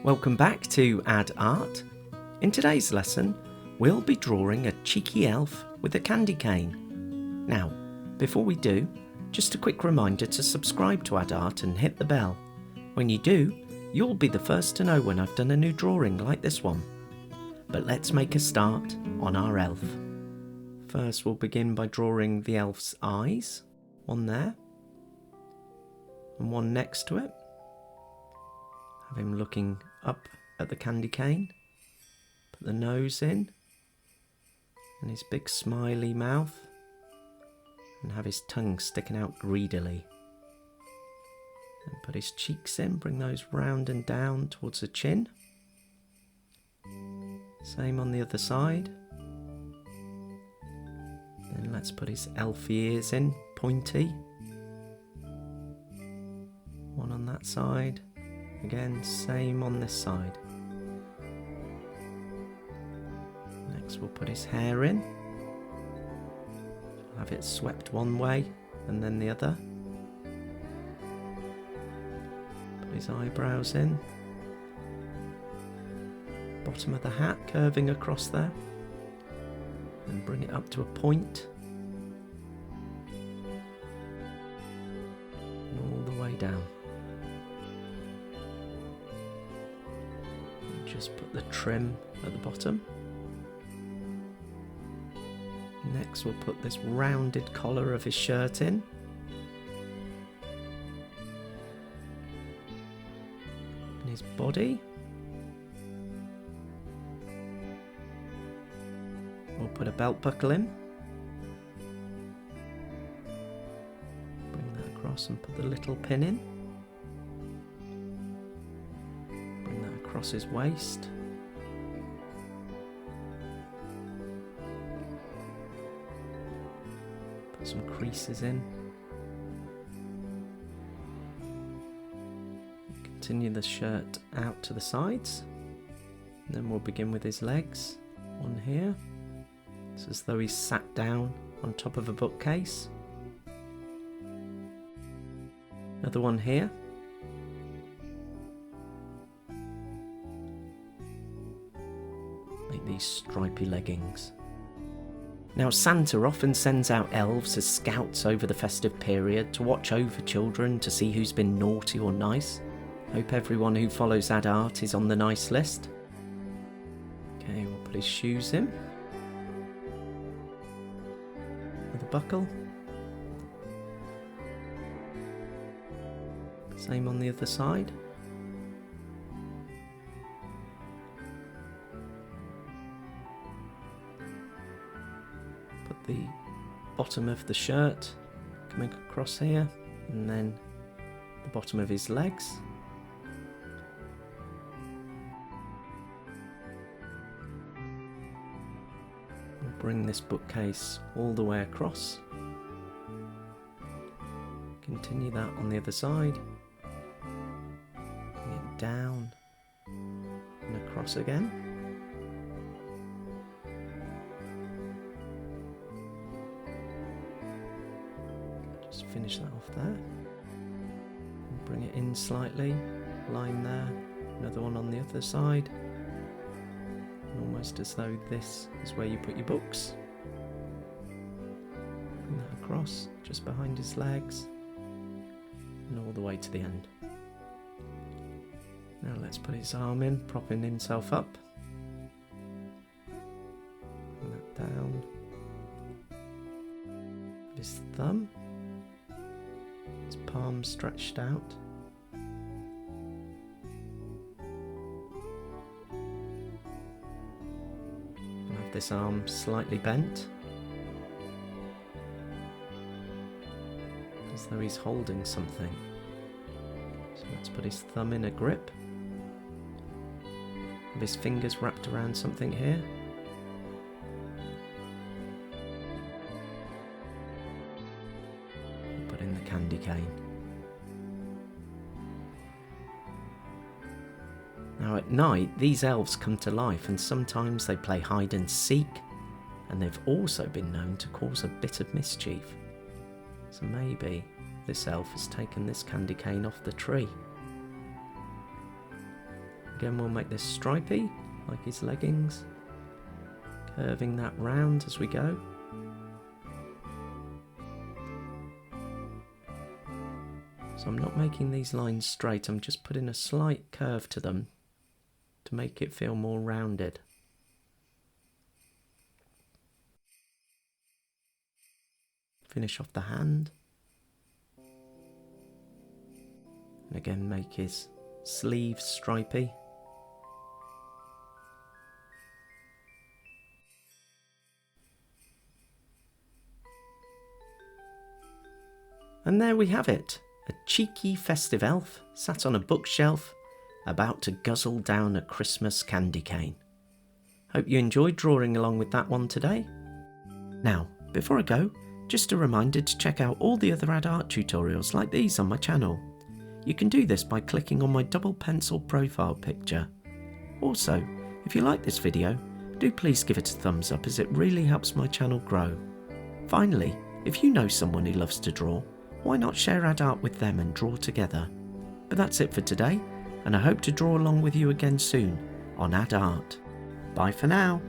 Welcome back to Add Art. In today's lesson, we'll be drawing a cheeky elf with a candy cane. Now, before we do, just a quick reminder to subscribe to Add Art and hit the bell. When you do, you'll be the first to know when I've done a new drawing like this one. But let's make a start on our elf. First, we'll begin by drawing the elf's eyes. One there, and one next to it. Have him looking up at the candy cane. Put the nose in, and his big smiley mouth, and have his tongue sticking out greedily. And put his cheeks in, bring those round and down towards the chin. Same on the other side. Then let's put his elf ears in, pointy. One on that side. Again, same on this side. Next we'll put his hair in. We'll have it swept one way and then the other. Put his eyebrows in. Bottom of the hat curving across there. And bring it up to a point. And all the way down. And just put the trim at the bottom. Next we'll put this rounded collar of his shirt in. And his body. We'll put a belt buckle in. Bring that across and put the little pin in. Bring that across his waist. Put some creases in. Continue the shirt out to the sides. And then we'll begin with his legs. One here. It's as though he's sat down on top of a bookcase. Another one here. Make these stripy leggings. Now, Santa often sends out elves as scouts over the festive period to watch over children to see who's been naughty or nice. Hope everyone who follows Add Art is on the nice list. Okay, we'll put his shoes in. With a buckle. Same on the other side. Put the bottom of the shirt coming across here, and then the bottom of his legs. Bring this bookcase all the way across. Continue that on the other side. Bring it down and across again. Just finish that off there. And bring it in slightly. Line there. Another one on the other side. Almost as though this is where you put your books. Bring that across, just behind his legs, and all the way to the end. Now let's put his arm in, propping himself up. Bring that down. His thumb, his palm stretched out. This arm slightly bent, as though he's holding something. So let's put his thumb in a grip. Have his fingers wrapped around something here. Put in the candy cane. Now at night, these elves come to life and sometimes they play hide and seek, and they've also been known to cause a bit of mischief. So maybe this elf has taken this candy cane off the tree. Again, we'll make this stripy, like his leggings. Curving that round as we go. So I'm not making these lines straight, I'm just putting a slight curve to them to make it feel more rounded. Finish off the hand. And again make his sleeves stripy. And there we have it, a cheeky festive elf sat on a bookshelf about to guzzle down a Christmas candy cane. Hope you enjoyed drawing along with that one today. Now, before I go, just a reminder to check out all the other Add Art tutorials like these on my channel. You can do this by clicking on my double pencil profile picture. Also, if you like this video, do please give it a thumbs up as it really helps my channel grow. Finally, if you know someone who loves to draw, why not share Add Art with them and draw together? But that's it for today, and I hope to draw along with you again soon on Add Art. Bye for now.